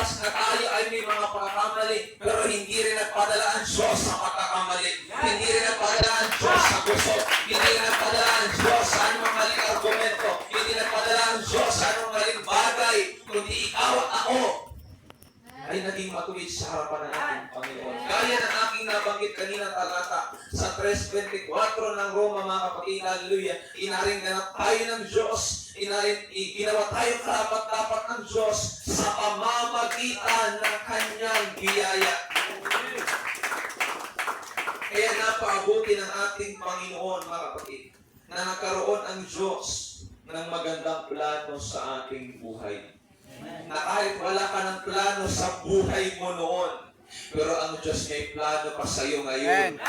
lumabas na tayo ay may mga pagkakamali, pero hindi rin nagpadala ang Diyos sa pagkakamali. Hindi rin nagpadala ang Diyos sa gusto. Hindi rin nagpadala ang Diyos sa anumang maling argumento. Hindi nagpadala ang Diyos sa anumang maling bagay. Kundi ikaw at ako ay naging matuwid sa harapan ng ating Panginoon. Gaya ng aking nabanggit kanina talata sa 3:24 ng Roma, mga kapatid, hallelujah, inaring ganap tayo ng Diyos, ginawa tayo karapat-dapat ng Diyos sa pamamagitan ng Kanyang biyaya. Kaya napaabuti ng ating Panginoon, mga kapatid, na nagkaroon ang Diyos ng magandang plano sa ating buhay. Na kahit wala ka ng plano sa buhay mo noon, pero ang Diyos may plano pa sa iyo ngayon.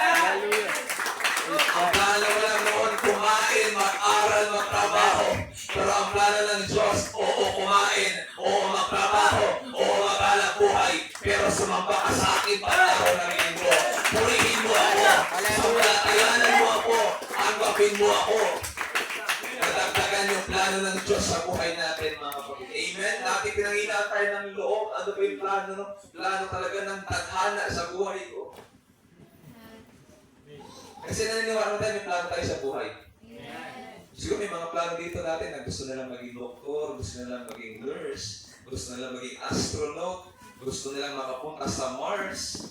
Ang plano mo lang noon, kumain, mag-aral, magtrabaho. Pero ang plano ng Diyos, oo, kumain, oo, magtrabaho, oo, mag-alang buhay. Pero sumamba ka sa akin pagkakaroon ng linggo. Purihin mo ako, sabalatayanan mo ako, anggapin mo ako. Nadagdagan yung plano ng Diyos sa buhay natin, mga kapatid. Amen? Dati pinanginaan tayo ng loob. Ano ba yung plano? No? Plano talaga ng tadhana sa buhay ko. Kasi naniniwala tayo may plano tayo sa buhay. Siguro may mga plano dito natin na gusto nilang maging doktor, gusto nilang maging nurse, gusto nilang maging astronaut, gusto nilang makapunta sa Mars.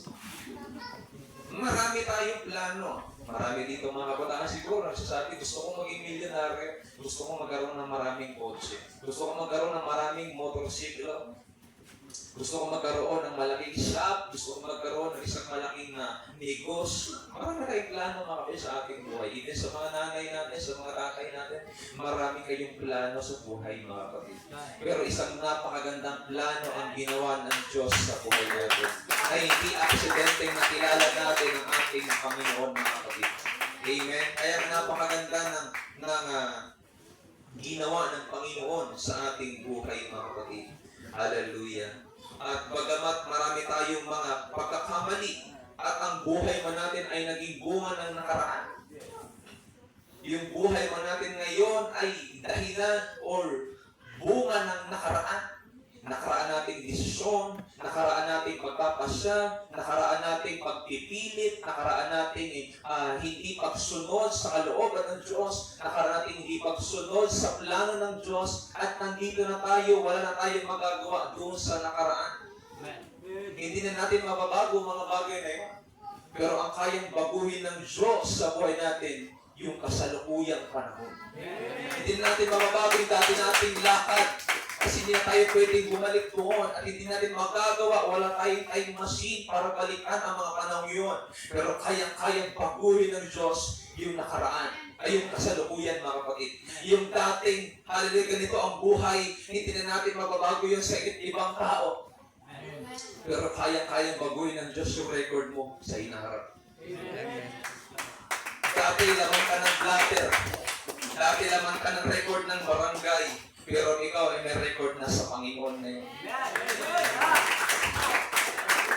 Marami tayong plano. Marami dito mga kabataan siguro nagsasabi, gusto kong maging milyonaryo, gusto kong magkaroon ng maraming kotse, gusto kong magkaroon ng maraming motorsiklo, gusto kong magkaroon ng malaking shop, gusto kong magkaroon ng isang malaking negosyo. Marami tayong plano mga kapatid sa ating buhay. Even sa mga nanay natin, sa mga tatay natin, marami kayong plano sa buhay mga kapatid. Pero isang napakagandang plano ang ginawa ng Diyos sa buhay natin. Na hindi aksidenteng nakilala natin ang ating Panginoon mga kapatid. Amen? Kaya napakaganda ng ginawa ng Panginoon sa ating buhay mga kapatid. Hallelujah. At bagamat marami tayong mga pagkakamali at ang buhay man natin ay naging bunga ng nakaraan. Yung buhay man natin ngayon ay dahilan or bunga ng nakaraan. Nakaraan nating desisyon, nakaraan nating pagpapasya, nakaraan nating pagpipilit, nakaraan nating hindi pagsunod sa kalooban ng Diyos, nakaraan nating hindi pagsunod sa plano ng Diyos, at nandito na tayo, wala na tayong magagawa doon sa nakaraan. Hindi na natin mababago mga bagay na yun. Pero ang kayang baguhin ng Diyos sa buhay natin, yung kasalukuyang panahon. Hindi na natin mababago yung dati nating lakad. Kasi hindi na tayo pwedeng bumalik doon at hindi natin magagawa. Wala tayong time machine para balikan ang mga panahon yun. Pero kayang-kayang baguhin ng Diyos yung nakaraan. Ay yung kasalukuyan mga kapatid. Yung dating, hallelujah, ganito ang buhay, hindi na natin mababago yun sa ibang tao. Pero kayang-kayang baguhin ng Diyos yung record mo sa hinaharap. Dati laman ka ng blatter. Dati laman ka ng record ng barangay. Pero ikaw ay may record na sa Panginoon na yun.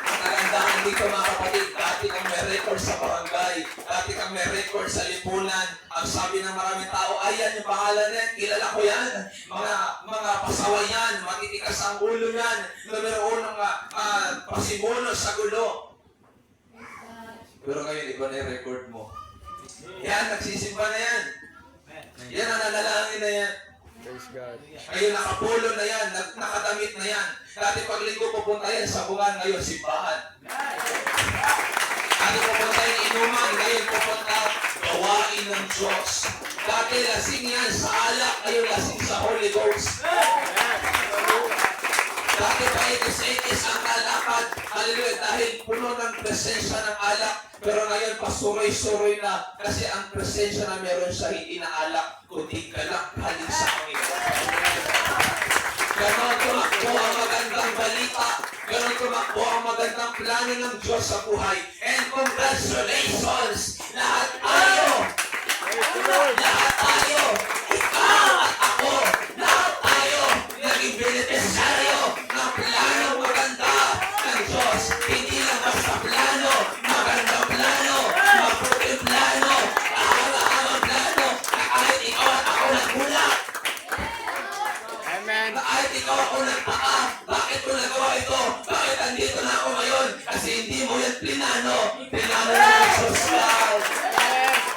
Ang kagandahan dito mga kapatid, dati kang may record sa barangay, dati kang may record sa lipunan. Ang sabi ng maraming tao, ayan yung pangalan niyan, kilala ko yan. Mga pasaway yan, matitikas ang ulo yan, numero unang pasimuno sa gulo. Pero ngayon, iba na yung record mo. Yan, nagsisimba na yan. Yan ang nanalangin na yan. Ngayon nakapulo na yan, nakadamit na yan. Dati pag linggo pupunta yan sa bungan, ngayon simbahan. Dati pupunta yan inuman, ngayon pupunta gawain ng Diyos. Dati lasing yan sa alak, ngayon lasing sa Holy Ghost. Dati pa itis ang alakad, hallelujah, dahil puno ng presensya ng alak. Pero ngayon pasuroy-suroy na kasi ang presensya na meron siya hindi na alak, kundi galak halik sa Panginoon. Ganon tumakbo ang magandang balita. Ganon tumakbo ang magandang plano ng Diyos sa buhay. And congratulations! Lahat tayo! Lahat tayo! Ikaw at ako! Lahat tayo! Naging beneficiaryo ng plano maganda ng Diyos. Hindi lang basta plano, magandang plano, mabuting plano, ahanga-hangang plano, na kahit ikaw at ako nagmula. Amen. Na kahit ikaw ako nagtaka, bakit ko nagawa buhay ko. Bakit andito na ako ngayon? Kasi hindi mo yan plinano. Plinano na ng Diyos yan.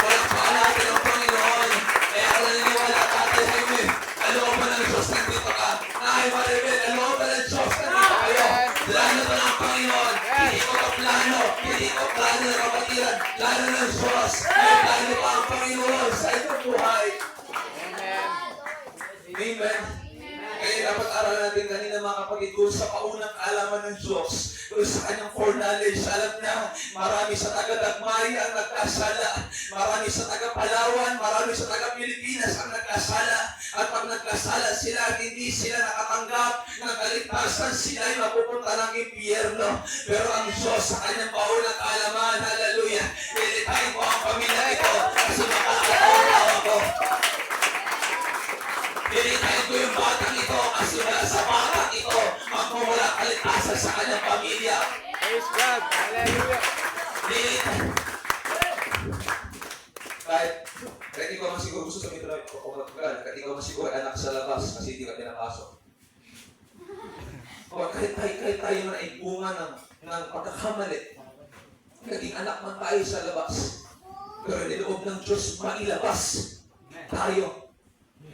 Palakpakan natin ang Panginoon. Kaya ako naniniwala, Tatay Jaime, alam mo ng Diyos, nandito ka. Nay Maribel, alam mo ng Diyos, nandito kayo. Plano to ng Panginoon. Hindi ko ka plano. Hindi ko plano ng kapatiran. Plano ng Diyos. May plano pa ang Panginoon sa inyong buhay. Amen. Kaya dapat aralan natin kanina mga kapatid kung sa paunang kaalaman ng Diyos, kung sa kanyang foreknowledge, alam na marami sa taga-Dagmay ang nagkasala, marami sa taga-Palawan, marami sa taga-Pilipinas ang nagkasala, at pag nagkasala sila at hindi sila nakatanggap ng kaligtasan, sila ay mapupunta ng impyerno. Pero ang Diyos sa kanyang paunang kaalaman, hallelujah, nilitahin ko ang pamilya ito kasi makakatawa ako. Nilitahin ko yung batang ito kasi wala sa batang ito magmumula kaligtasan sa kanyang pamilya. Praise God. Hallelujah. Nilitahin. Kahit ikaw man siguro gusto sabihin na kahit ikaw man siguro anak sa labas kasi hindi ka pinapasok. O kahit tayo man ay bunga ng pagkakamali. Naging anak man tayo sa labas. Pero niloob ng Diyos mailabas tayo.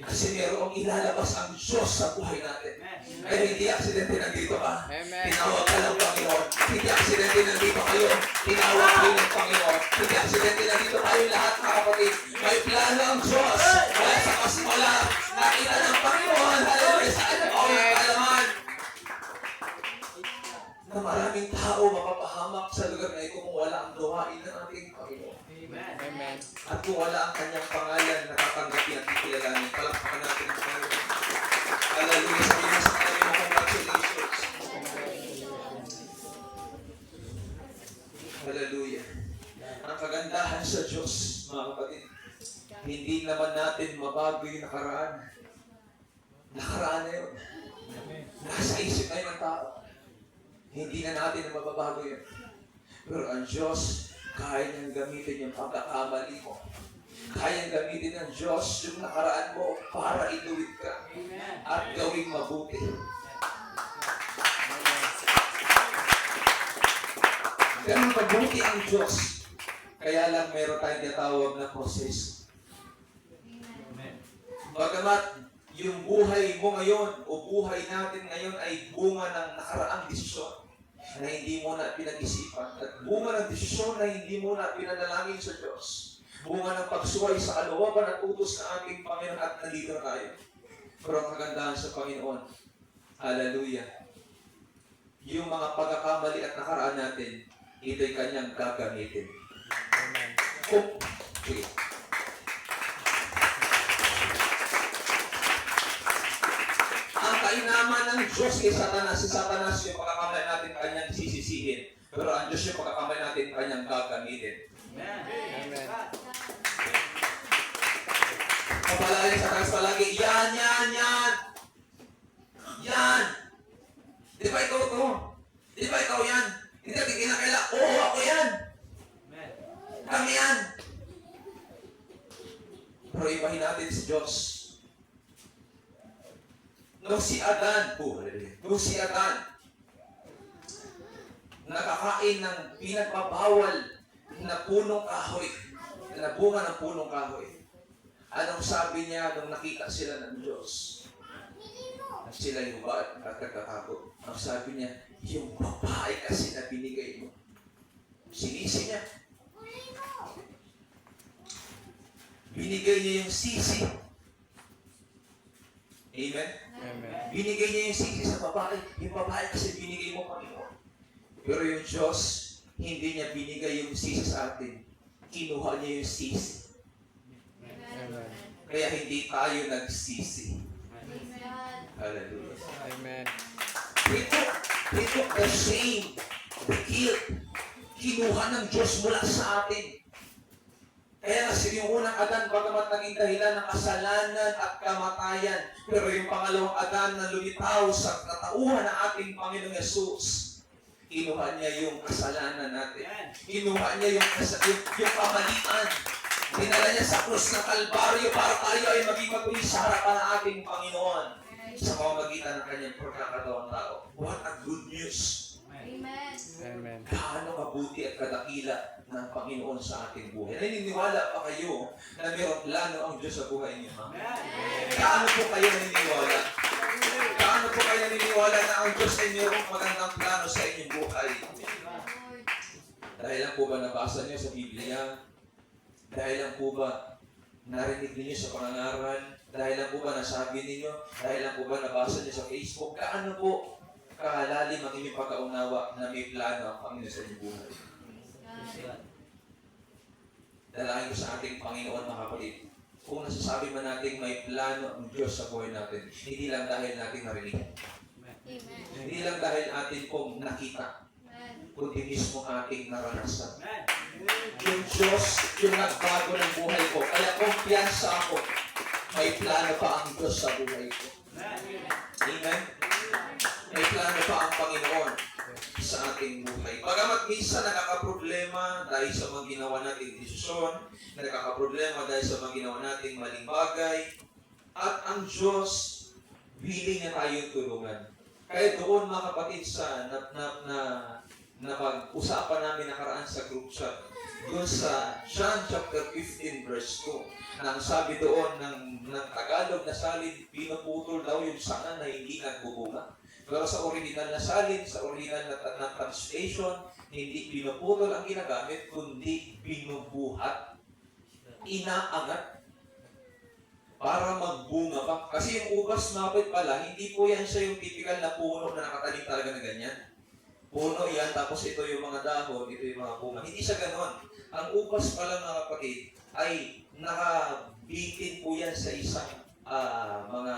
Kasi mayroong ilalabas ang Diyos sa buhay natin. Kaya hindi aksidente nandito ka. Tinawag ka ng Panginoon. Hindi aksidente nandito kayo. Tinawag kayo ng Panginoon. Hindi aksidente nandito tayo lahat mga kapatid. May plano ang Diyos. Kaya sa kasimula, nakita ng Panginoon. Hallelujah sa kanyang kaunang kaalaman. Na maraming tao mapapahamak sa lugar na ito kung wala ang gawain ng ating Panginoon. Amen. At kung wala ang kanyang pangalan, natatanggapin at kikilalanin. Palakpakan natin ang Panginoon. Hallelujah. Sabi mo sa kanya mo, congratulations. Hallelujah. Ang kagandahan sa Diyos, mga kapatid, hindi naman natin mabago yung nakaraan. Nakaraan na yun. Nasa isip na yun ng tao. Hindi na natin mababago yun. Pero ang Diyos, kaya niyang gamitin yung pagkakamali mo. Kaya niyang gamitin ng Diyos yung nakaraan mo para ituwid ka at gawing mabuti. Ganun mabuti ang Diyos. Kaya lang meron tayong tinatawag na proseso. Bagamat yung buhay mo ngayon o buhay natin ngayon ay bunga ng nakaraang desisyon na hindi mo na pinag-isipan at bunga ng desisyon na hindi mo na pinanalangin sa Diyos. Bunga ng pagsuway sa kalooban at utos ng ating Panginoon at nandito na tayo. Pero ang kagandahan sa Panginoon, hallelujah, yung mga pagkakamali at nakaraan natin, ito'y kanyang gagamitin. Oh, sige. Ang kainaman ng Diyos kay Satanas, si Satanas yung pagkakamali natin kanyang sisisihin. Pero ang Diyos yung pagkakamali natin kanyang gagamitin. Amen. Kapalagi sa taas palagi, yan. Yan. Di ba ikaw to? Di ba ikaw yan? Hindi natin kinakaila, oo ako yan. Kami yan. Pero ibahin natin si Diyos. Nung si Adan, nakakain ng pinagbabawal na punong kahoy, na bunga ng punong kahoy. Anong sabi niya nung nakita sila ng Diyos? At sila yung hubad at nagkatakot. Ang sabi niya, yung babae kasi na binigay mo. Sinisi niya. Binigay niya yung sisi. Amen? Amen. Binigay niya yung sisi sa babae. Yung babae kasi binigay mo, Panginoon. Pero yung Diyos, hindi niya binigay yung sisi sa atin. Kinuha niya yung sisi. Amen. Kaya hindi tayo nagsisi. Hallelujah. Amen. He took the shame, the guilt. Kinuha ng Diyos mula sa atin. Kaya nga yung unang Adan, bagamat naging dahilan ng kasalanan at kamatayan, pero yung pangalawang Adan na lumitaw sa katauhan ng ating Panginoong Yesus, kinuha niya yung kasalanan natin. Kinuha niya yung kamalian. Dinala niya sa krus ng Kalbaryo para tayo ay maging matuloy sa harapan ng ating Panginoon. sa pamamagitan ng kanyang pagkakatawang tao. What a good news! Amen. Amen. Gaano kabuti at kadakila ng Panginoon sa ating buhay. Naniniwala pa kayo na mayroong plano ang Diyos sa buhay niyo? Ha? Gaano po kayo naniniwala? Gaano po kayo naniniwala na ang Diyos ay mayroong magandang plano sa inyong buhay? Lord. Dahil lang po ba nabasa niyo sa Biblia? Dahil lang po ba narinig niyo sa pangangaral? Dahil lang po ba nasabi ninyo? Dahil lang po ba nabasa niyo sa Facebook? Gaano po kahalalim ang inyong pagkaunawa na may plano ang Panginoon sa inyong buhay? God. Dalangin ko sa ating Panginoon, mga kapatid. Kung nasasabi man natin may plano ang Diyos sa buhay natin, hindi lang dahil natin narinig. Amen. Hindi lang dahil atin pong nakita, Amen. kundi mismo ating naranasan. Yung Diyos, yung nagbago ng buhay ko. Kaya kumpiyansa ako, may plano pa ang Diyos sa buhay ko. Amen? May plano pa ang Panginoon sa ating buhay. Bagamat minsan nakakaproblema dahil sa mga ginawa nating desisyon, nakakaproblema dahil sa mga ginawa nating maling bagay, at ang Diyos, willing na tayong tulungan. Kaya doon mga kapatid sa na pag-usapan namin nakaraan sa group chat, doon sa John chapter 15 verse 2, nang sabi doon ng Tagalog na salin, pinuputol daw yung sanga na hindi nagbubunga. Pero sa original na salin, sa original na translation, hindi pinuputol ang ginagamit, kundi binubuhat, inaangat, para magbunga pa. Kasi yung ubas mapit pala, hindi po yan siya yung typical na puno na nakatanim talaga na ganyan. Puno yan, tapos ito yung mga dahon, ito yung mga bunga. Hindi siya ganon. Ang ubas pala mga kapatid ay nakabitin po yan sa isang mga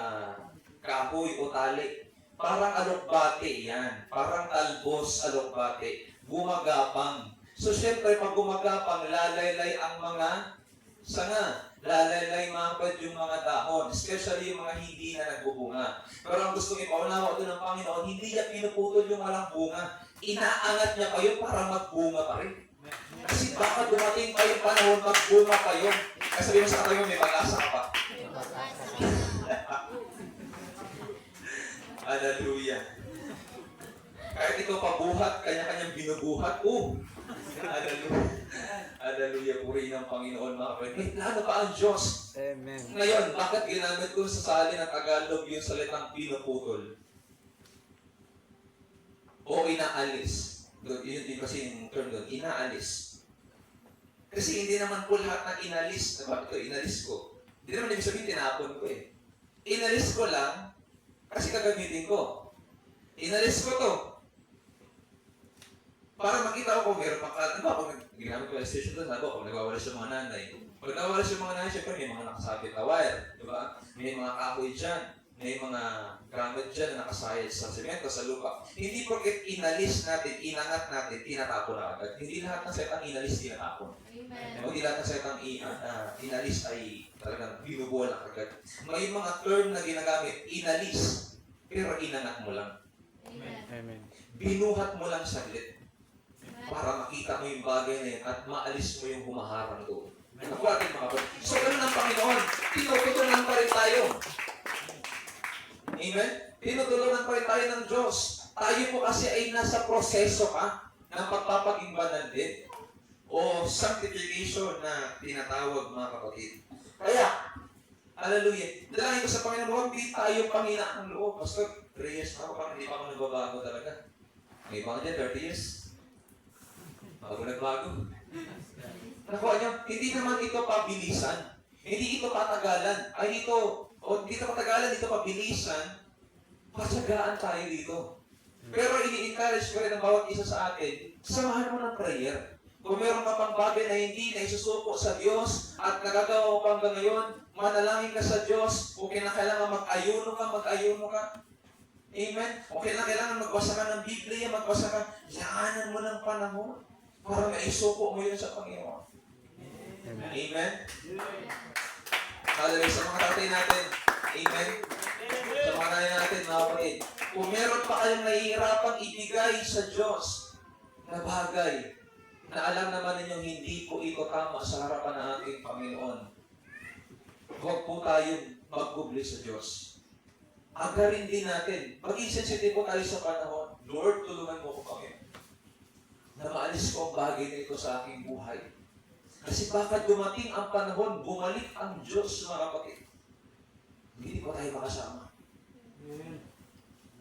kahoy o tali. Parang alokbate yan. Parang talbos alokbate. Gumagapang. So, syempre, pag gumagapang, lalaylay ang mga sanga. Lalaylay mga kapatid yung mga dahon. Especially yung mga hindi na nagbubunga. Pero ang gusto ipaunawa ito ng Panginoon, hindi niya pinuputol yung walang bunga. Inaangat niya kayo para magbunga pa rin. Kasi baka dumating pa yung panahon, magbunga pa yun. Kasi sabi mo sa katabi mo, may pag-asa ka pa. Hallelujah. Kahit ikaw pabuhat, kanya-kanyang binubuhat, hallelujah. Hallelujah, puri ng Panginoon mga kapatid. May plano pa ang Diyos. Amen. Ngayon, bakit ginamit ko sa salin ng Tagalog yung salitang pinuputol? O inaalis. Yun din kasi yung term doon, inaalis. Kasi hindi naman po lahat ng inalis. Bakit ito, inalis ko? Hindi naman ibig sabihin, tinapon ko eh. Inalis ko lang, kasi gagamitin ko. Inalis ko to. Para makita ko kung meron pang kung ginamit ko yung station doon, kung nagwawalis yung mga nanay. Pag nagwawalis yung mga nanay, syempre may mga nakasabit na wire. Diba? May mga kahoy dyan. May mga gamit dyan na nakasayad sa semento, sa lupa. Hindi porket inalis natin, inangat natin, tinatapon na agad. Hindi lahat ng setang inalis, tinatapon. Amen. Hindi lahat ng setang inalis ay talagang binubuwan na agad. May mga term na ginagamit, inalis, pero inangat mo lang. Amen. Amen. Binuhat mo lang saglit para makita mo yung bagay na yun at maalis mo yung humaharang doon. Ako ating mga kapatid. So, ganun ang Panginoon. Tinututunan pa rin tayo. Amen? Tinutulungan pa rin tayo ng Diyos. Tayo po kasi ay nasa proseso pa ng pagpapaging banal din o sanctification na tinatawag mga kapatid. Kaya, hallelujah, dalangin ko sa Panginoon, huwag di tayo panghinaan ng loob. Pastor, 3 years na ako, parang hindi pa ako nagbabago talaga. May mga dyan, 30 years. Bago nagbago. Nakuha niyo, hindi naman ito pabilisan. Hindi ito patagalan. Dito patagalan, dito pabilisan. Patsagaan tayo dito. Pero ini-encourage ko rin ang bawat isa sa atin, samahan mo ng prayer. Kung meron ka pang bagay na hindi na isusuko sa Diyos at nagagawa mo pang ngayon, manalangin ka sa Diyos. Kung kailangan mag-ayuno ka. Amen? Kung kailangan magbasa ka ng Biblia, magbasa ka, laanan mo ng panahon para maisuko mo yun sa Panginoon. Amen. Amen? Hallelujah. Sa mga tatay natin, amen? Sa mga nanay natin, mga kapatid, kung meron pa kayong nahihirapang ibigay sa Diyos na bagay, na alam naman ninyong hindi po ito tama sa harapan ng ating Panginoon, huwag po tayong magbubli sa Diyos. agarin din natin. Maging sensitibo tayo sa panahon. Lord, tulungan mo ko kami na maalis ko ang bagay na ito sa aking buhay. Kasi baka dumating ang panahon, bumalik ang Diyos, mga kapatid. Hindi pa tayo makasama.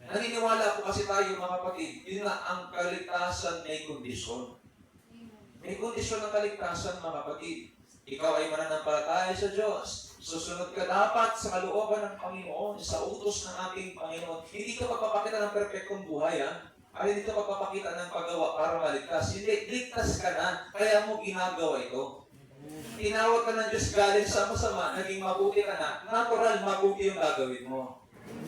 Naniniwala po kasi tayo, mga kapatid, yun na ang kaligtasan may kondisyon. May kondisyon ng kaligtasan, mga kapatid. Ikaw ay mananampalataya sa Diyos. Susunod ka dapat sa kalooban ng Panginoon, sa utos ng ating Panginoon. Hindi ka magpapakita ng perfectong buhay, ha? Ay, hindi ka magpapakita ng paggawa para maligtas. Hindi, ligtas ka na, kaya mo ginagawa ito. Tinawag ka ng Diyos galing sa masama, naging mabuti ka na, natural, mabuti yung gagawin mo.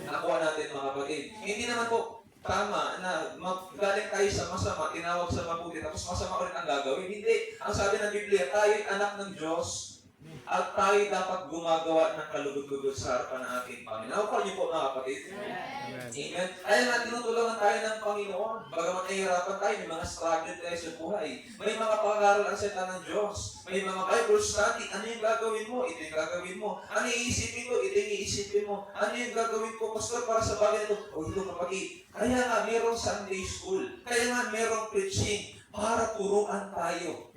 Nakuha natin, mga kapatid. Hindi naman po tama na galing tayo sa masama, tinawag sa mabuti, tapos masama ulit ang gagawin. Hindi. Ang sabi ng Biblia, tayo ay anak ng Diyos at tayo dapat gumagawa ng kalugod-lugod sa harapan ng ating Panginoon. Nakuha niyo po, mga kapatid. Amen. Amen. Kaya nga, tinutulungan tayo ng Panginoon. Bagamat nahihirapan tayo, may mga struggle tayo sa buhay. May mga pangaral ang salita ng Diyos. May mga Bible study. Ano yung gagawin mo? Ito yung gagawin mo. Ano yung iisipin ko? Ito yung iisipin mo. Ano yung gagawin ko, Pastor, para sa bagay ito? O ito, kapatid. Kaya nga, merong Sunday school. Kaya nga, merong preaching para turuan tayo.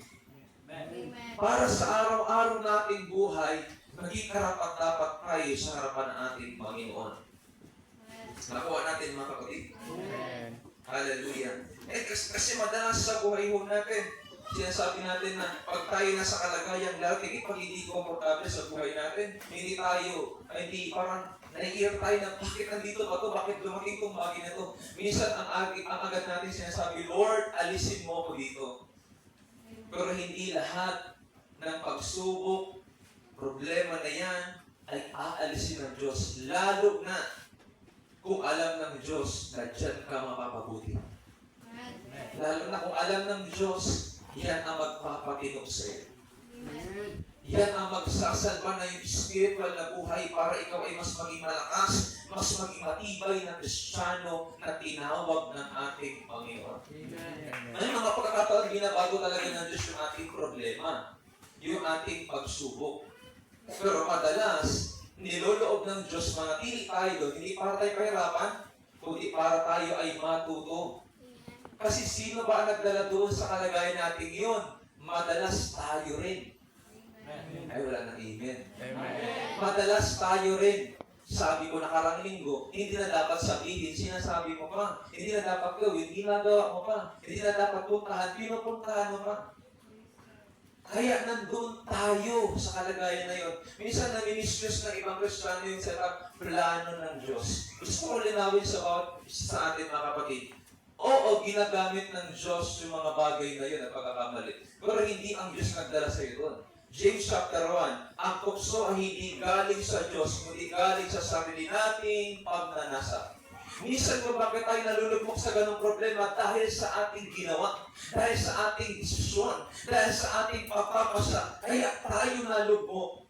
Amen. Para sa araw-araw nating buhay, maging karapat-dapat tayo sa harapan ng ating Panginoon. Nakuha natin, mga kapatid. Amen. Hallelujah. Kasi madalas sa buhay ho natin, sinasabi natin na pag tayo nasa kalagayang lagi, pag hindi komportable sa buhay natin, hindi parang naiiyak tayo na bakit nandito ba ito? Bakit dumating itong bagay na ito? Minsan, ang agad natin sinasabi, Lord, alisin mo ako dito. Pero hindi lahat ng pagsubok, problema na yan, ay aalisin ng Diyos. Lalo na kung alam ng Diyos na dyan ka mapapabuti. Lalo na kung alam ng Diyos, yan ang magpapatinok sa iyo. Yan ang magsasalba na yung spiritual na buhay para ikaw ay mas maging malakas, mas maging matibay na Kristiyano na tinawag ng ating Panginoon. May mga pagkakataon, binabago talaga ng Diyos yung ating problema, yung ating pagsubok. Pero madalas, niloloob ng Diyos manatili tayo doon, hindi para tayo kahirapan, kundi para tayo ay matuto. Kasi sino ba ang nagdala doon sa kalagayan natin yun? Madalas tayo rin. Ay, wala nang amen. Amen. Madalas tayo rin. Sabi ko nakarang linggo, hindi na dapat sabihin, sinasabi mo pa. Hindi na dapat gawin, ginagawa mo pa. Hindi na dapat puntahan, pinupuntahan mo pa. Kaya nandun tayo sa kalagayan na yun. Minsan nami-misuse ng ibang Kristiyano yung plano ng Diyos. Gusto ko linawin sa atin, mga kapatid. Oo, ginagamit ng Diyos yung mga bagay na yun at pagkakamali. Pero hindi ang Diyos nagdala sa iyo doon. James chapter 1, ang tukso ay hindi galing sa Diyos, kundi galing sa sarili nating pagnanasa. Minsan kung bakit tayo nalulugmok sa ganong problema dahil sa ating ginawa, dahil sa ating desisyon, dahil sa ating pagpapasa, kaya tayo nalugmok.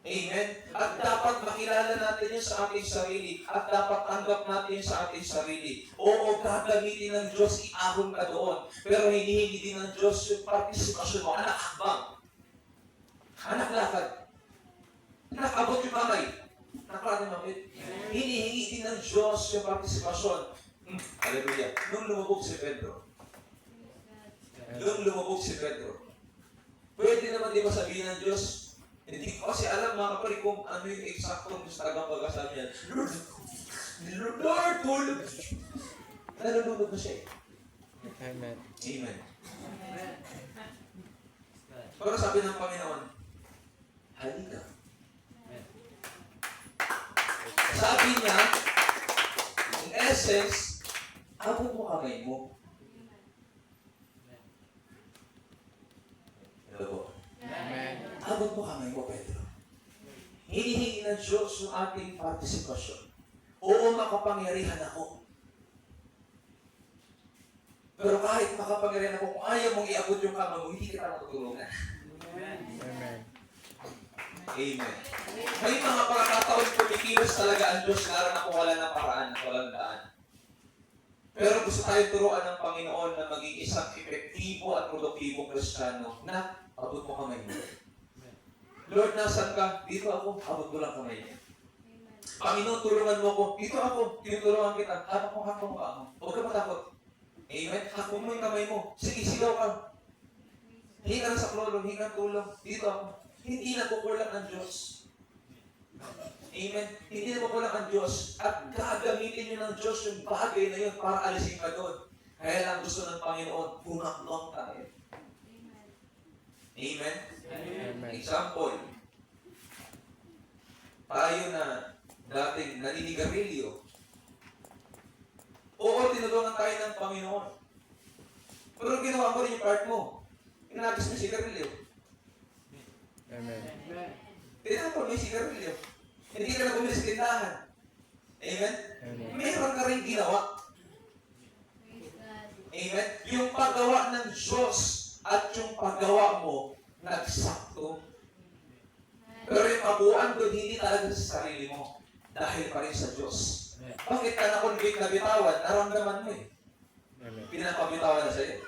Amen? At dapat makilala natin yun sa ating sarili at dapat tanggap natin yun sa ating sarili. Oo, gagamitin ng Diyos, iahon ka doon. Pero hinihingi din ng Diyos yung partisipasyon mo. Anak hakbang. Anak lakad. Anak abot yung kamay. Nakakadang makit. Hinihingi din ng Diyos yung partisipasyon. Hallelujah. Nung lumubog si Pedro. Pwede naman di ba sabihin ng Diyos, hindi ko kasi alam mga kapatid kung ano yung eksaktong gusto talagang pagkasabi niya. Lord, tulog! Nalulunod na siya eh. Amen. Amen. Pero sabi ng Panginoon, halika. Sabi niya, in essence, abot mo kamay mo. Hello po. Amen. Abot mo kamay mo, Pedro. Hinihingi ng Diyos yung ating partisipasyon. Oo, makapangyarihan ako. Pero kahit makapangyarihan ako, kung ayaw mong iabot yung kamay mo, hindi kita matutulungan. Amen. Amen. May mga pagkakataon kumikilos talaga ang Diyos na kung wala ng paraan, walang daan. Pero gusto tayo turuan ng Panginoon na maging isang epektibo at produktibong Kristiyano na abot mo kamay mo. Lord, nasan ka? Dito ako, abot mo lang kamay niya. Panginoon, tulungan mo ako. Dito ako, tinutulungan kita. Hawak mo ako. Huwag ka matakot. Amen? Hawak mo yung kamay mo. Sige, sigaw ka. Hinga sa klolo, hinga tulong. Dito ako. Hindi na kukulang ang Diyos. Amen? Hindi na kukulang ang Diyos. At gagamitin nyo ng Diyos yung bagay na yun para alisin ka doon. Kaya lang gusto ng Panginoon, bumaklong tayo. Amen? Amen. Example, tayo na dating naninigarilyo. Oo, tinulungan tayo ng Panginoon. Pero ginawa mo rin yung part mo. Inagis mo yung sigarilyo. Amen. Tinapon mo yung sigarilyo. Hindi ka na bumili sa tindahan. Amen? Amen. Meron ka rin ginawa. Praise God. Amen? Yung paggawa ng Diyos at yung paggawa mo, nagsakto. Pero yung kabuuan doon, hindi talaga sa sarili mo. Dahil pa rin sa Diyos. Bakit ka na-convict na bitawan? Naramdaman mo eh. Amen. Pinapabitawan na sa'yo.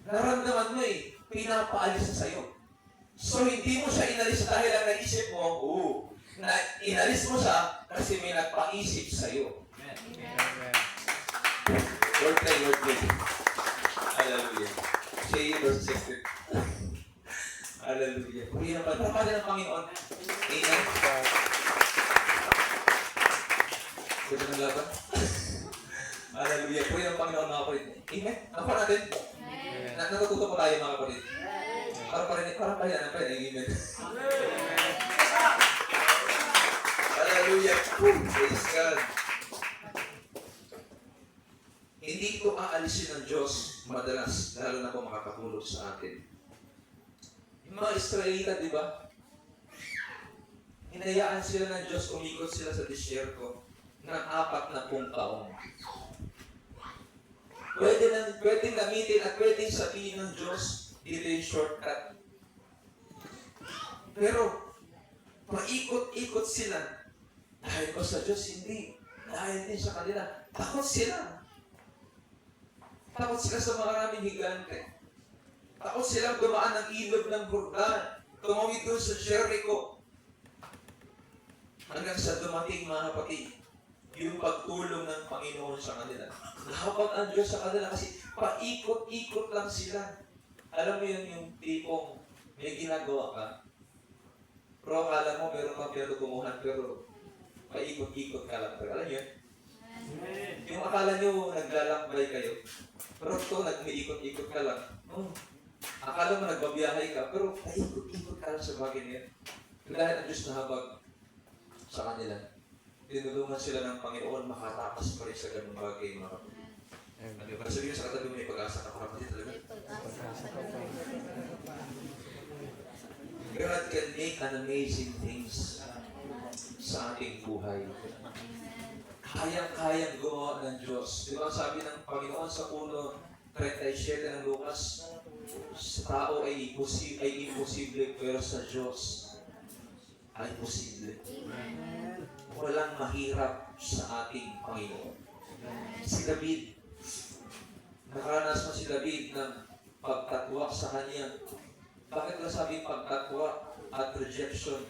Naramdaman mo eh. Pinapaalis na sa'yo. So hindi mo siya inalis dahil ang naisip mo, na inalis mo siya kasi may nagpaisip sa'yo. Amen. Lord play. Hallelujah. Say verse 16. Hallelujah. Purihan pa. Pagpapala ng Panginoon. Amen. Ganda ng laban. Hallelujah. Purihan ng Panginoon mga kapatid. Amen. Ako natin. Natututo po tayo mga kapatid. Para parihan ang pwede. Amen. Hallelujah. Praise God. Hindi ko aalisin ng Diyos madalas, lalo na kung makakahulog sa atin. Yung mga Israelita, di ba? Hinayaan sila ng Diyos, umikot sila sa disyerto ng 40 taon. Pwedeng gamitin at pwedeng sabihin ng Diyos, dito yung shortcut. Pero, paikot-ikot sila. Dahil ko sa Diyos, hindi. Dahil din sa kanila. Takot sila. Takot sila sa maraming higante. Takot silang dumaan ng ilog ng Jordan. Tumawid doon sa Jericho. Hanggang sa dumating mga kapatid, yung pagtulong ng Panginoon sa kanila. Nakapag ang Diyos sa kanila kasi paikot-ikot lang sila. Alam mo yun yung tipong may ginagawa ka. Pero akala mo meron kang pinatutumuhan pero paikot-ikot ka lang. Pero alam yun? Yung akala nyo naglalakbay kayo. Pero ito, nag-iikot-ikot ka lang. Akala mo nagbabiyahe ka, pero paikot-ikot ka lang sa bagay na yan. Dahil ang Diyos nahabag sa kanila. Tinulungan sila ng Panginoon, makatakas pa rin sa ganung bagay, mga kapatid. Ano ba? Sabihin sa katabi mo, may pag-asa ka, mga kapatid talaga. God can make an amazing things sa ating buhay. Kayang-kayang gumawa ng Diyos. Di ba sabi ng Panginoon sa 1:37 ng Lucas, sa tao ay imposible, pero sa Diyos ay posible. Walang mahirap sa ating Panginoon. Si David, nakaranas mo si David ng pagtatwa sa kanya. Bakit ba sabi pagtatwa at rejection?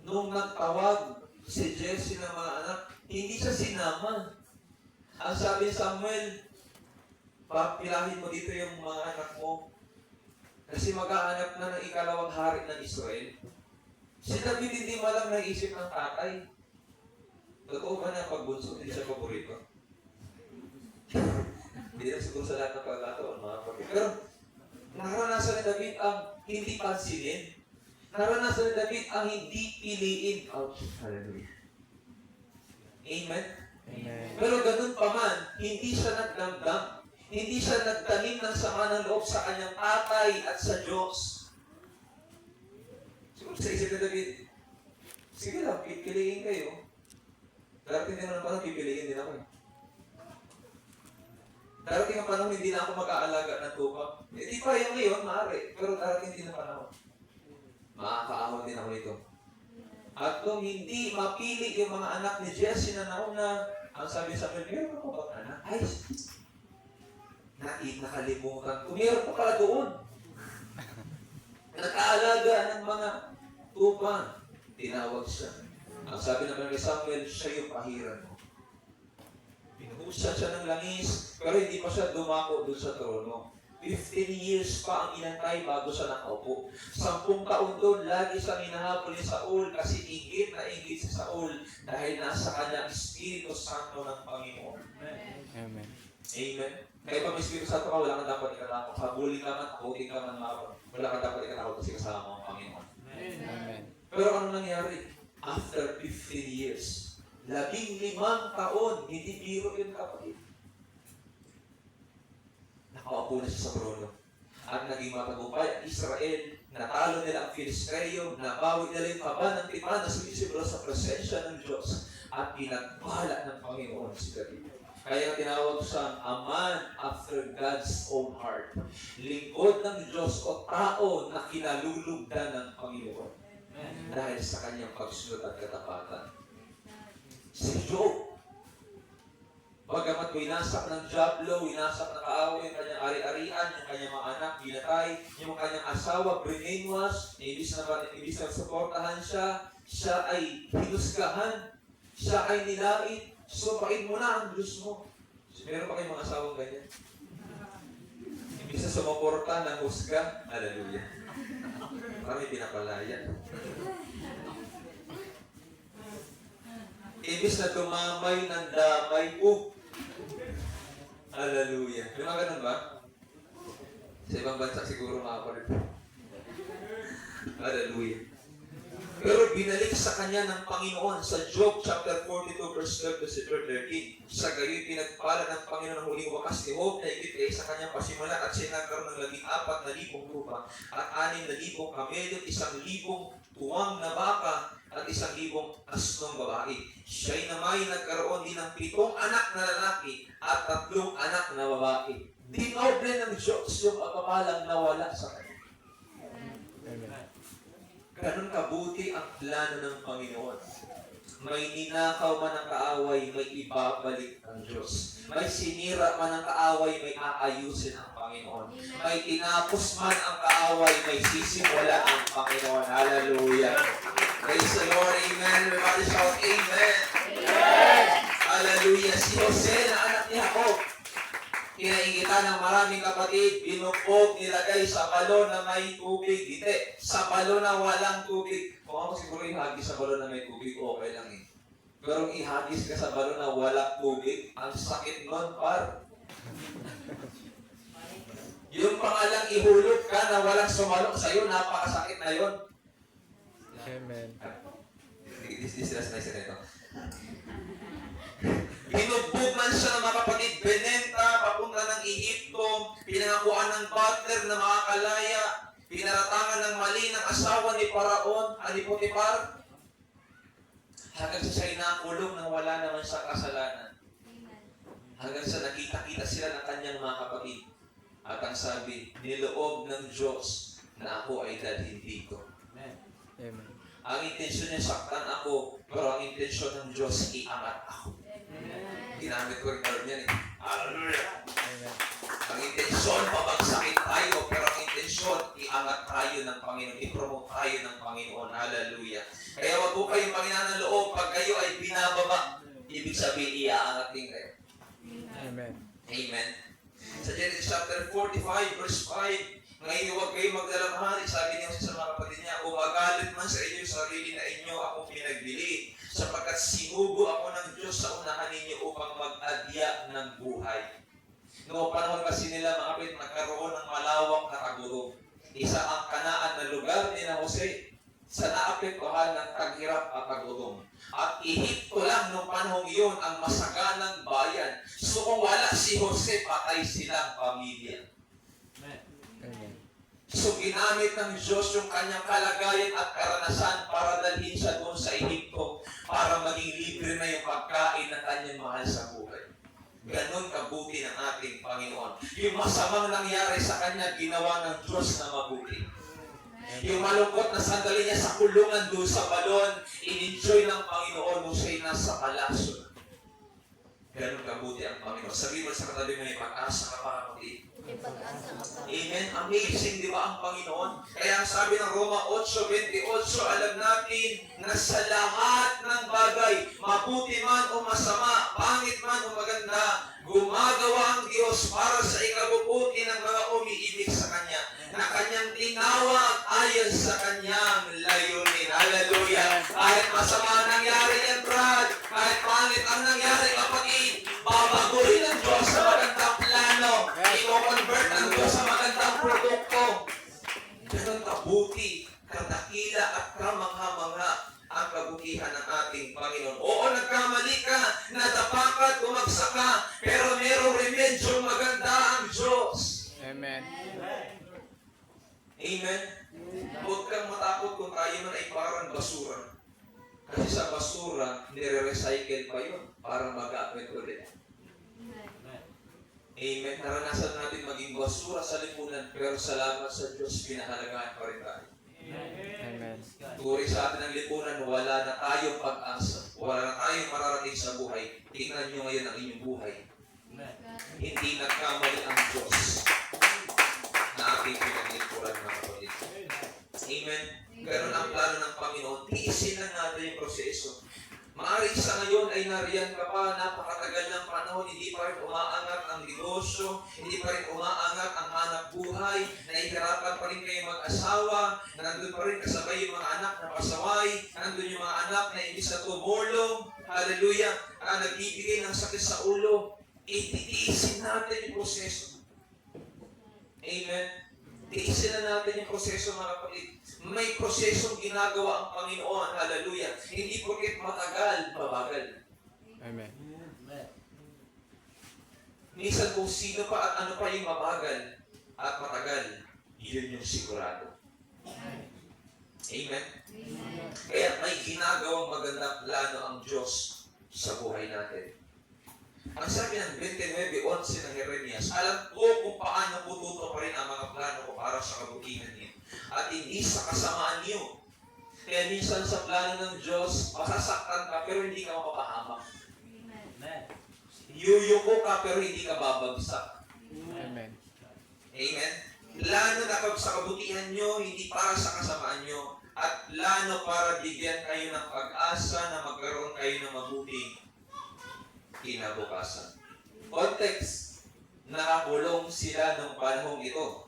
Nung nagtawag si Jesse ng mga anak, hindi siya sinama. Ang sabi ni Samuel, papilahin mo dito yung mga anak mo. Kasi mag-aanap na ng ikalawang hari ng Israel. Si David hindi malang naisip ng tatay. Totoo ba na pagbunso, hindi siya paborito? Hindi na siguro sa lahat ng pagkataon, mga kapatid. Pero naranasan ni David ang hindi pansinin. Naranasan ni David ang hindi piliin. Ouch. Hallelujah. Amen? Amen. Pero ganun pa man, hindi siya nagdamdam. Hindi siya nagtanim ng sama ng loob sa kanyang tatay at sa Diyos. Siguro sa isip ni David, sige lang, pipiliin kayo. Darating din naman parang pipiliin din ako eh. Darating ang panahon, hindi na ako mag-aalaga ng tupa. Hindi pa yung ngayon, maaari. Pero darating din ang panahon. Makakaahon din ako nito. At kung hindi mapili yung mga anak ni Jesse na nauna, ang sabi sa akin, meron ako bang anak? Ay, nakalimutan ko. Meron pa pala doon. Nag-aalaga ng mga tupa. Tinawag siya. Ang sabi naman ni Samuel, siya yung pahiran mo. Pinuhusan siya ng langis, pero hindi pa siya dumako doon sa trono. 15 years pa ang inantay bago siya nakaupo. 10 taon doon, lagi siyang hinahabol ni Saul kasi inggit na inggit si Saul dahil nasa kanya ang Espiritu Santo ng Panginoon. Amen. Amen. Kaya pag may Espiritu Santo ka, wala kang dapat ikatakot. Habulin ka man, hakutin ka man, wala kang dapat ikatakot kasi kasama mo ang Panginoon. Amen. Pero ano nangyari? After 15 years, 15 taon, hindi biro yun kapatid. Nakaupo na siya sa trono. At naging matagumpay ang Israel, natalo nila ang Filisteo, nabawi nila yung kaba ng tipan na sumisibro sa presensya ng Diyos at pinagpala ng Panginoon si David. Kaya tinawag siyang a man after God's own heart. Lingkod ng Diyos o tao na kinalulugdan ng Panginoon dahil sa kanyang pagsunod at katapatan. Si Job, bagamat winasak ng Diablo, winasak ng kaaway yung kanyang ari-arian, yung kanyang mga anak, binatay, yung kanyang asawa, brainwash, ibig na supportahan siya, siya ay hinusgahan, siya ay nilait, supain mo na ang Diyos mo. Meron pa kayong mga asawang ganyan? Ibig na sumuporta ng husga, hallelujah. Marami pinapalaya. Ibig na tumamay ng damay mo. Hallelujah. May mga ganun ba? Sa ibang bansa siguro makapalit. Hallelujah. Pero binalik sa kanya ng Panginoon sa Job chapter 42 verse 12 to 13. Sa gayoy pinagpala ng Panginoon ang huling wakas ni Job na ikitay sa kanyang pasimula at sinagkaroon ng 14,000 tupa at 6,000 kamelyo, 1,000 tuwang na baka at 1,000 asnong babae. Siya'y namay nagkaroon din ng 7 anak na lalaki at 3 anak na babae. Dinoble ng Diyos yung pagpapalang nawala sa kanya. Amen. Ganun kabuti ang plano ng Panginoon. May ninakaw man ang kaaway, may ibabalik ang Diyos. May sinira man ang kaaway, may aayusin ang Panginoon. May tinapos man ang kaaway, may sisimula ang Panginoon. Hallelujah. Praise the Lord. Amen. Everybody shout Amen. Amen. Hallelujah. Si Jose na anak ni Jacob, kinaingitan ng maraming kapatid, binukog, nilagay sa balon na may tubig. Hindi, sa balon na walang tubig. Kung ako siguro ihagis sa balon na may tubig, okay lang eh. Pero kung ihagis ka sa balon na walang tubig, ang sakit nun, par. Yung pangalang ihulog ka na walang sumalok sa'yo, napakasakit na yun. Amen. This is nice na ito. Binugbog man siya ng mga kapatid, benenta, papunta ng Egypto, pinangakuan ng butler na makakalaya, pinaratangan ng mali ng asawa ni Paraon, ni Potiphar, hanggang sa siya'y nakulong nang wala naman sa kasalanan. Hanggang sa nakita-kita sila ng kanyang mga kapatid. At ang sabi, niloob ng Diyos na ako ay dalhin dito. Amen. Ang intensyon niya, saktan ako, pero ang intensyon ng Diyos, iangat ako. Ginamit ko rin term yan eh. Hallelujah. Amen. Ang intensyon, pabagsakin tayo, pero ang intensyon, iangat tayo ng Panginoon, i-promote tayo ng Panginoon. Hallelujah. Kaya wag po kayong Panginoon ng loob, pag kayo ay binababa, ibig sabihin, iaangat din kayo. Amen. Amen. Sa Genesis chapter 45, verse 5, ngayon huwag kayo magdalang hari, sabi niya sa mga kapatid niya, umagalit man sa inyo sarili na inyo akong pinagbili, sapagkat sinubo ako ng Diyos sa unahan ninyo upang mag-adya ng buhay. Noong panahon kasi nila mga kapatid, nagkaroon ng malawak na kagurong. Isa ang Kanaan na lugar ni na Jose sa naapektuhan ng taghirap at kagurong. At Ehipto lang noong panahon iyon ang masaganang bayan. So kung wala si Jose, patay silang pamilya. Amen. So ginamit ng Diyos yung kanyang kalagayan at karanasan para dalhin siya doon sa Ehipto para maging libre na yung pagkain ng kanyang mahal sa buhay. Ganon kabuti ng ating Panginoon. Yung masamang nangyari sa kanya, ginawa ng Diyos na mabuti. Yung malungkot na sandali niya sa kulungan doon sa balon, in-enjoy ng Panginoon nung siya'y nasa palasyo. Ganon kabuti ang Panginoon. Sabihin mo sa katabi mo, may pag-asa ka pa, kapatid. May pag-asa ka pa. Amen. Amazing, di ba, ang Panginoon? Kaya ang sabi ng Roma 8:28, alam natin na sa lahat ng bagay, mabuti man o masama, pangit man o maganda, gumagawa ang Diyos para sa ikabubuti ng mga umiibig sa Kanya, na Kanyang tinawag ayon sa Kanyang layunin. Hallelujah! Kahit masama ang nangyari yan, Brad, kahit pangit ang nangyari, kapatid, babaguhin ng Diyos sa magandang plano. I-convert ang Diyos sa magandang produkto. Ganun kabuti, kadakila at kamangha-mangha ang kabutihan ng ating Panginoon. Oo, nagkamali ka, nadapa ka, bumagsak ka, pero merong remedyo maganda ang Diyos. Amen. Amen? Huwag kang matakot kung tayo man ay parang basura. Kasi sa basura, nire-recycle pa yun para mag-aapit ulit. Amen. Naranasan natin maging basura sa lipunan, pero salamat sa Diyos, pinahalagaan pa rin tayo. Amen. Turi sa atin ang lipunan, wala na tayong pag-asa. Wala na tayong mararating sa buhay. Tingnan nyo ngayon ang inyong buhay. Hindi nagkamali ang Diyos na ating pinaglingkuran, mga kapatid. Amen. Ganun ang plano ng Panginoon. Tiisin lang natin yung proseso. Maaaring sa ngayon ay nariyan ka pa, napakatagal ng panahon, hindi pa rin umaangat ang negosyo, hindi pa rin umaangat ang hanap buhay, nahihirapan pa rin kayo mag-asawa, nandun pa rin kasabay yung mga anak na pasaway, nandun yung mga anak na hindi sa tumulong, hallelujah, nagbibigay ng sakit sa ulo, ititiisin natin yung proseso. Amen. Tiisin na natin yung proseso, mga kapatid. May prosesong ginagawa ang Panginoon. Hallelujah. Hindi porket matagal, mabagal. Amen. Minsan kung sino pa at ano pa yung mabagal at matagal, yun yung sigurado. Amen? Kaya may ginagawang magandang plano ang Diyos sa buhay natin. Ang sabi ng 29:11 ng Jeremias, alam ko kung paano pututo pa rin ang mga plano ko para sa kabutihan niyo at hindi sa kasamaan niyo. Kaya minsan sa plano ng Diyos, masasaktan ka pero hindi ka mapapahamak. Yuyuko ka pero hindi ka babagsak. Amen. Amen? Plano na sa kabutihan niyo, hindi para sa kasamaan niyo, at plano para bigyan kayo ng pag-asa na magkaroon kayo ng mabuting kinabukasan. Context, nakakulong sila ng panahong ito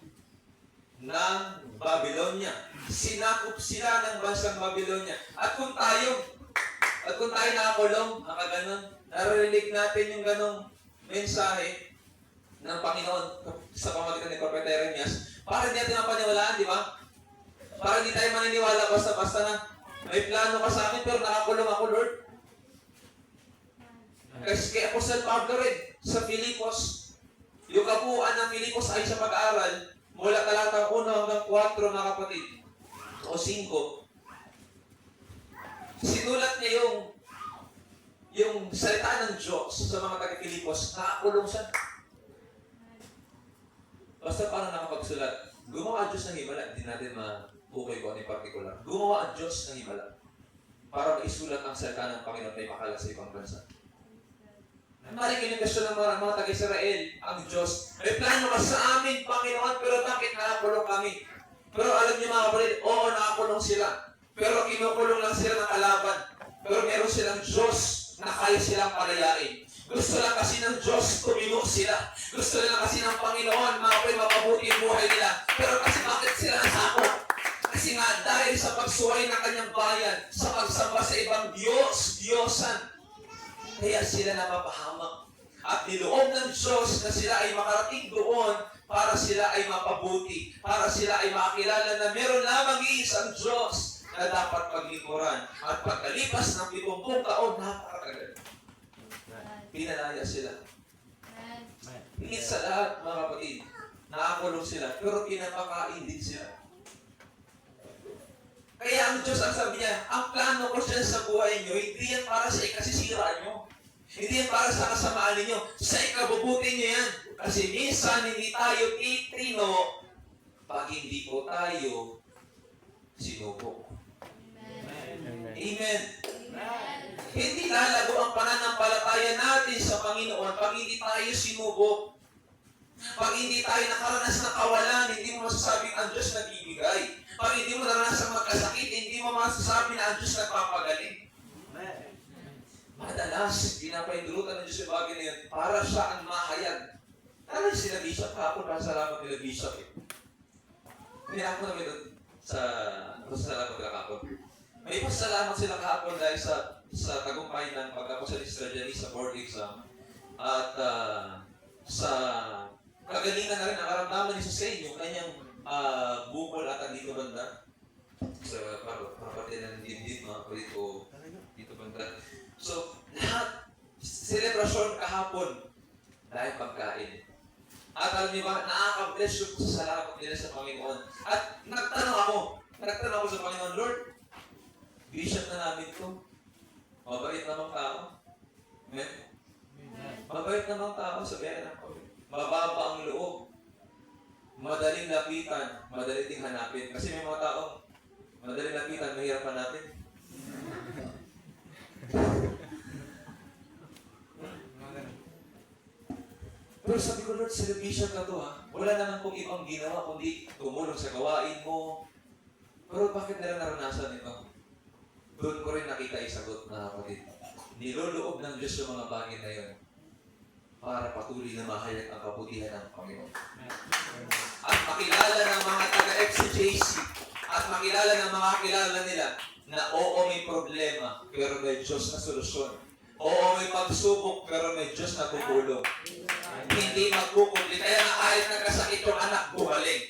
ng Babylonia. Sinakop sila ng bansang Babylonia. At kung tayo nakakulong, nakaganon, naririnig natin yung ganong mensahe ng Panginoon sa pamagitan ni Propeta Jeremias, para hindi natin mapaniwalaan, di ba? Para hindi tayo maniniwala basta-basta na may plano ka sa akin pero nakakulong ako, Lord. Kasi kay Apostle Pablo rin, sa Filipos, yung kabuuan ng Filipos ay sa pag-aaral, mula talatang 1 hanggang 4, mga kapatid, o 5. Sinulat niya yung salita ng Diyos sa mga taga-Filipos, nakakulong siya. Basta paano nakapagsulat? Gumawa ang Diyos ng himala, hindi natin ma-okay ko ano yung particular. Gumawa ang Diyos ng himala para maisulat ang salita ng Panginoon na ipakala sa ibang bansa. Maring inimbestiyon ng mga taga-Israel, ang Diyos. May plano ka sa amin, Panginoon, pero bakit nakakulong kami? Pero alam niyo mga kapatid, oo, nakakulong sila. Pero kinukulong lang sila ng kalaban. Pero meron silang Diyos na kaya silang palayain. Gusto lang kasi ng Diyos tumino sila. Gusto lang kasi ng Panginoon, mga kapatid, mapabuti yung buhay nila. Pero kasi bakit sila nasakot? Kasi nga, dahil sa pagsuway ng kanyang bayan, sa pagsamba sa ibang Diyos, Diyosan, kaya sila napapahamak. At niloob ng Diyos na sila ay makarating doon para sila ay mapabuti, para sila ay makakilala na meron lamang iisang Diyos na dapat paglingkuran. At pagkalipas ng 70 taon, napakatagal. Pinalaya sila. Higit sa lahat, mga kapatid, nakakulong sila, pero pinapakain din sila. Kaya ang Diyos, ang sabi niya, ang plano ko siya sa buhay niyo, hindi yan para sa ikasisira niyo. Hindi yan para sa kasamaan ninyo. Sa ikabubuti niyo yan. Kasi minsan hindi tayo titrino pag hindi po tayo sinubok. Amen. Amen. Hindi lalago ang pananampalataya natin sa Panginoon pag hindi tayo sinubok. Pag Pag hindi tayo nakaranas ng kawalan, hindi mo masasabing ang Diyos nagbibigay. Pag hindi mo naranasan magkasakit, hindi mo masasabi na ang Diyos nagpapagaling. Madalas, pinapaindulutan ng Diyos yung bagay na yun para siya ang mahayag. Ano yung sila Bishop? Kahapon, pasalamat nila Bishop eh. Pinako namin doon sa pasalamat nila kahapon. May pasalamat sila kahapon dahil sa tagumpay ng pagkapos sa Mr. Jenny sa board exam. At sa kagalingan na rin ang karamdaman ni Susain, yung kanyang bukol at dito banda. Sa parte ng dibdib, mga palito dito banda. So, lahat, selebrasyon kahapon dahil pagkain. At alam niyo ba, nakaka-bless yung sa salamat nila sa Panginoon. At nagtanong ako sa Panginoon, Lord, bishop na namin to. Mabait namang tao. Amen? Mabait namang tao, sabihan ako. Mababa ang loob. Madaling lapitan, madaling ding hanapin. Kasi may mga tao, madaling lapitan, mahirap hanapin. Pero sabi ko, Lord, celebration na to ha. Wala naman pong ibang ginawa, kundi tumulong sa gawain mo. Pero bakit nila naranasan ito? Doon ko rin nakita isagot na kapatid. Niloloob ng Diyos yung mga bagay na yun para patuloy na mahayag ang kabutihan ng Panginoon. At makilala ng mga taga-FCJC at makilala ng mga kilala nila na oo, may problema, pero may Diyos na solusyon. Oo, may pagsubok, pero may Diyos na tutulong. Hindi magkukumpli. Kaya nga kahit nagkasakit yung anak, bumaling.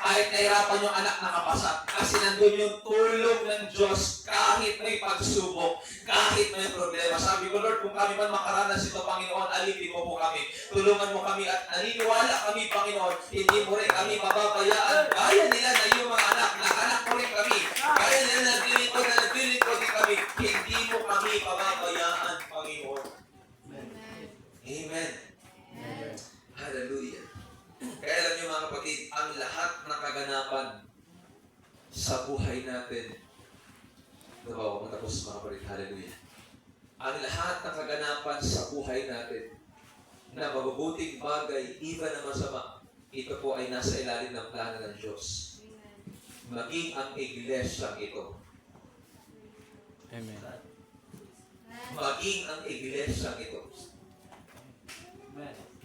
Kahit nahirapan yung anak, nakapasa. Kasi nandun yung tulong ng Diyos kahit may pagsubok, kahit may problema. Sabi ko, Lord, kung kami man makaranas ito, Panginoon, alipin mo po kami. Tulungan mo kami at naniniwala kami, Panginoon, hindi mo rin kami mababayaan. Kaya nila na yung mga anak, na anak mo rin kami. Kaya nila na naglilingkod din kami. Hindi mo kami pababayaan, Panginoon. Amen. Hallelujah. Kaya alam niyo mga kapatid, ang lahat ng kaganapan sa buhay natin, nabawa ko tapos mga kapatid, hallelujah. Ang lahat ng kaganapan sa buhay natin na mabubuting bagay, iba na masama, ito po ay nasa ilalim ng plano ng Diyos. Maging ang iglesyang ito. Amen. Maging ang iglesyang ito.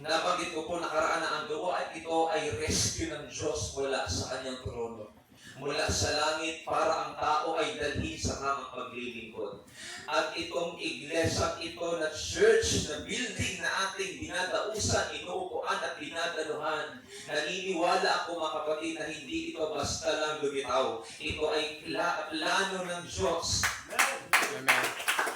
Nabanggit ko po nakaraan na ang gawa ito ay rescue ng Diyos mula sa kanyang trono. Mula sa langit para ang tao ay dalhin sa tamang paglilingkod. At itong iglesia ito na church, na building na ating binadausan, inuupuan at binadaluhan. Naniniwala ako mga kapatid na hindi ito basta lang lumitaw. Ito ay plano ng Diyos. Amen.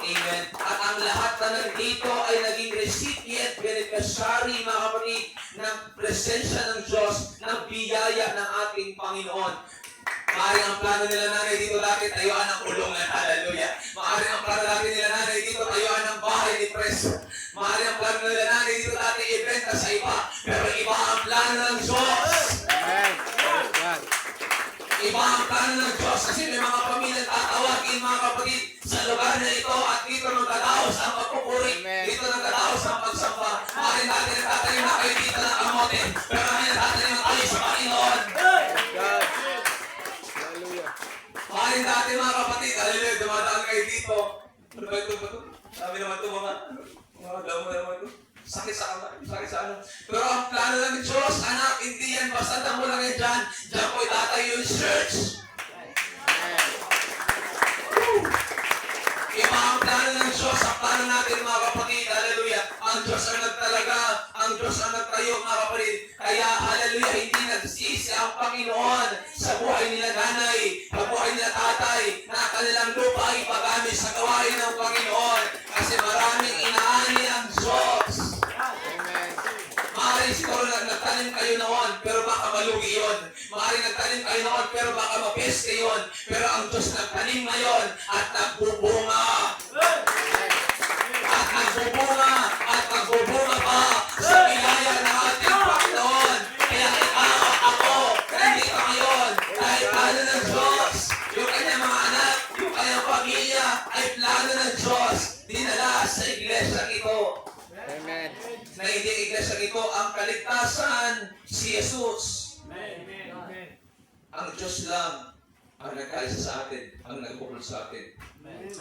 Amen. At ang lahat na nandito ay naging recipient, beneficiary, mga kapatid, ng presensya ng Diyos, ng biyaya ng ating Panginoon. Maaaring ang plano nila nanay dito dati, tayuan ng kulungan. Hallelujah. Maaaring ang plano dati nila nanay dito, tayuan ng bahay ni Preso. Maaaring ang plano nila nanay dito dati, ibenta sa iba. Pero iba ang plano ng Diyos. Amen. God. Iba ang plano ng Diyos kasi may mga pamilyang tatawagin mga kapatid sa lugar na ito at dito nagkataos ang pagpupuri, dito nagkataos ang pagsamba. Maaaring dati natatanim na kayo dito ng kamote, pero ngayon natatanim na kayo sa Panginoon. God. Hallelujah. Maaaring dati mga kapatid, hallelujah, dumadaan kayo dito. Ano ba ito? Sabi naman ito mga damo na naman ito. Sakit sa ano. Pero ang plano ng Diyos, anak, hindi yan basta damo lang yan dyan. Diyan po itatayo yung church. Iba ang plano ng Diyos, ang plano natin mga kapatid, hallelujah. Ang Diyos ang nagtalaga, ang Diyos ang nagtayo mga kapatid. Kaya hallelujah, hindi nagsisi ang Panginoon sa buhay nila nanay, sa buhay nila tatay, na kanilang lupa ay pagamit sa gawain ng Panginoon. Kasi maraming inaani ang Diyos. Amen. Maaaring siguro nagtanim kayo noon, pero baka malugi yun. Maaaring nagtanim kayo noon, pero baka mapeste yun. Pero ang Diyos nagtanim ngayon at nagbubunga. At nagbubunga at nagbubunga pa sa biyaya ng ating Panginoon. Kaya ikaw at ako, nandito ngayon dahil plano ng Diyos. Yung kanyang mga anak, yung kanyang pamilya ay plano ng Diyos. Dinala sa iglesia ito. Amen. Na hindi iglesia ito ang kaligtasan si Jesus. Amen. Ang Diyos lang ang nagkaisa sa atin, ang nagbukol sa atin.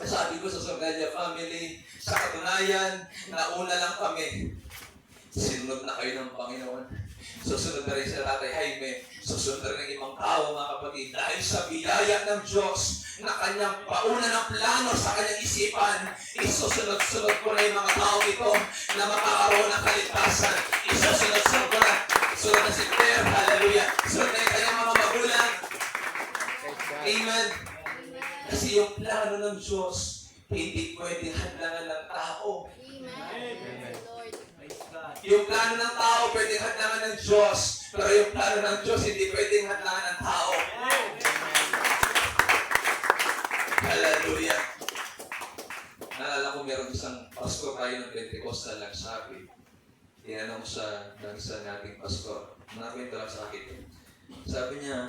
Sabi ko sa Sorgalia family, sa katunayan, nauna lang kami. Sinunod na kayo ng Panginoon. Susunod na rin sila Tatay Jaime. Susunod na rin ng ibang tao, mga kapatid. Dahil sa biyaya ng Diyos na kanyang pauna ng plano sa kanyang isipan, isusunod-sunod ko na yung mga tao ito na makakaroon ng kaligtasan. Isusunod-sunod ko na. Sunod na si Claire, hallelujah. Sunod na yung kanyang mga magulang. Praise God. Amen. Kasi yung plano ng Diyos, hindi pwedeng hadlangan ng tao. Amen. Lord. Yung plano ng tao, pwedeng hadlangan ng Diyos. Pero yung plano ng Diyos, hindi pwedeng hadlangan ng tao. Hallelujah. Naalala ko meron isang pastor tayo ng Pentecostal nagsabi. Tinanong siya ng isa nating pastor. Nakwento lang sa akin. Sabi niya,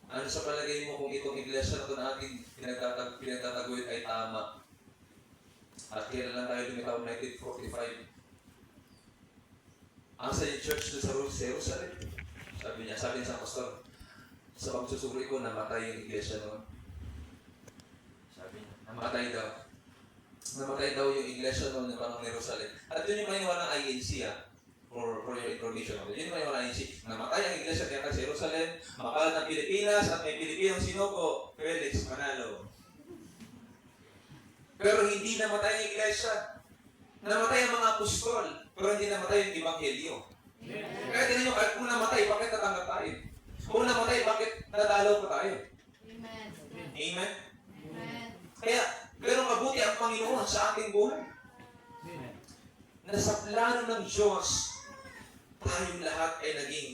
ano sa palagay mo kung itong iglesia na ito na ating pinagtataguyod ay tama? At kailan lang tayo lumitaw 1945? Ang sa church doon sa Jerusalem. Sabi niya sa pastor, sa pagsusuri ko, namatay yung iglesia noon. Sabi niya, namatay daw. Namatay daw yung iglesia noon ng Panang Jerusalem. At yun yung paniniwala ng INC for your information. Yun yung paniniwala ng INC. Namatay ang iglesia kaya sa Jerusalem, makalat ng Pilipinas at may Pilipinong sinuko, Felix Manalo. Pero hindi namatay ang iglesia. Namatay ang mga apostol, pero hindi namatay yung ebanghelyo. Kaya tingnan nyo, kung namatay, bakit natanggap tayo? Kung namatay, bakit nadalaw pa tayo? Amen. Amen? Amen. Kaya, ganun mabuti ang Panginoon sa ating buhay. Na sa plano ng Diyos, tayong lahat ay naging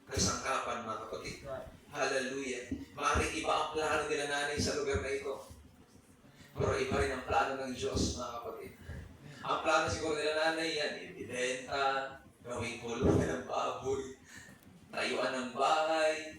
kasangkapan, mga kapatid. Hallelujah. Maaaring iba ang plano nila nanay sa lugar na ito. Pero iba rin ang plano ng Diyos, mga kapatid. Ang plano siguro nila nanay yan, ibenta, gawing kulungan ng baboy, tayuan ng bahay.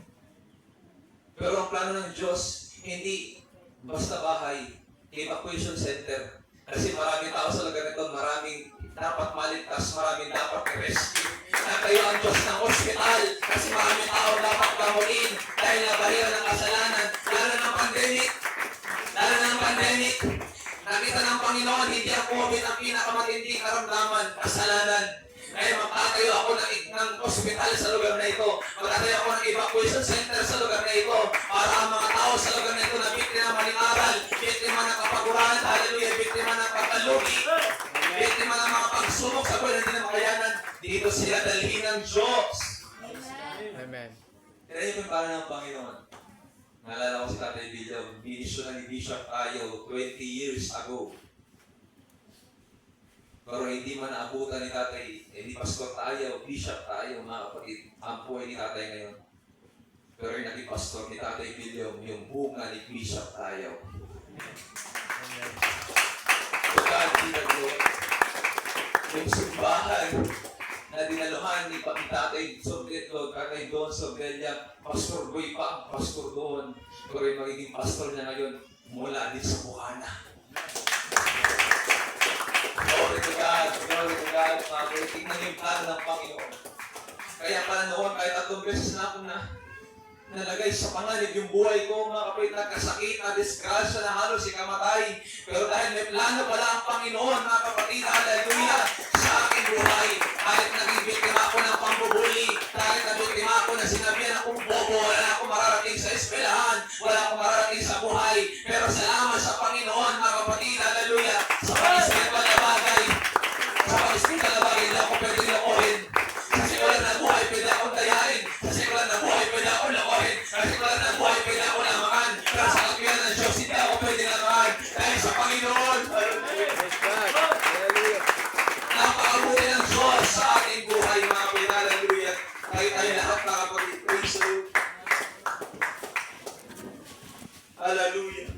Pero ang plano ng Diyos, hindi basta bahay, evacuation center. Kasi maraming tao sa lugar nito, maraming dapat maligtas, maraming dapat i-rescue. Natayo ang Diyos ng hospital kasi maraming tao dapat gamuin dahil nabahira ng kasalanan. Lalo ng pandemic. Nakita ng Panginoon, hindi ang COVID ang pinakamatinding karamdaman, kasalanan. Kaya magtatayo ako ng hospital sa lugar na ito. Magtatayo ako ng evacuation center sa lugar na ito. Para ang mga tao sa lugar na ito na biktima maling aral, biktima ng kapagurahan, hallelujah, biktima ng pagkalugi, biktima ng mga pagsubok sa buhay na hindi na makayanan, dito sila dalhin ng Diyos. Amen. Amen. Kaya yun yung parang ng Panginoon. Naalala ko si Tatay Bilyam, binisyo na ni Bishop Ayo 20 years ago. Pero hindi man naabutan ni Tatay, ni Pastor Tayo, Bishop Tayo, mga kapatid, ang buhay ni Tatay ngayon. Pero yung naging pastor ni Tatay Bilyam, yung bunga ni Bishop Tayo. Amen. So God be the glory. Yung simbahan na dinaluhan ni Tatay Tatay Don Sorgalia, Pastor Boy pa ang pastor doon. Pero yung magiging pastor niya ngayon, mula din sa Bukana. Glory to God, glory to God. Tingnan yung plano ng Panginoon. Kaya pala noon, kahit 3 beses na ako nalagay sa panganib yung buhay ko, mga kapatid, nagkasakit, na disgrasya, na halos ikamatay. Pero dahil may plano pala ang Panginoon, mga kapatid, hallelujah, sa aking buhay. Kahit naging biktima ako ng pambubuli, kahit naging biktima ako na sinabihan akong bobo, wala na akong mararating sa eskwelahan, wala akong mararating sa buhay. Pero salamat sa Panginoon, mga kapatid, hallelujah, sa pag-ispiritual na bagay. Sa pag-ispiritual na bagay, hindi ako pwede lokohin. Sa sikulan na buhay, pwede akong dayain. Sa sikulan na buhay, pwede akong lokohin. Sa sikulan na buhay, pwede akong lamakan. Pero sa kapiyan ng Diyos, hindi ako pwede lamakan. Dahil sa Panginoon, Praise God. Hallelujah. napakabuti ng Diyos sa ating buhay, mga kapatid, hallelujah. Tayo lahat, mga kapatid, praise the Lord. Hallelujah.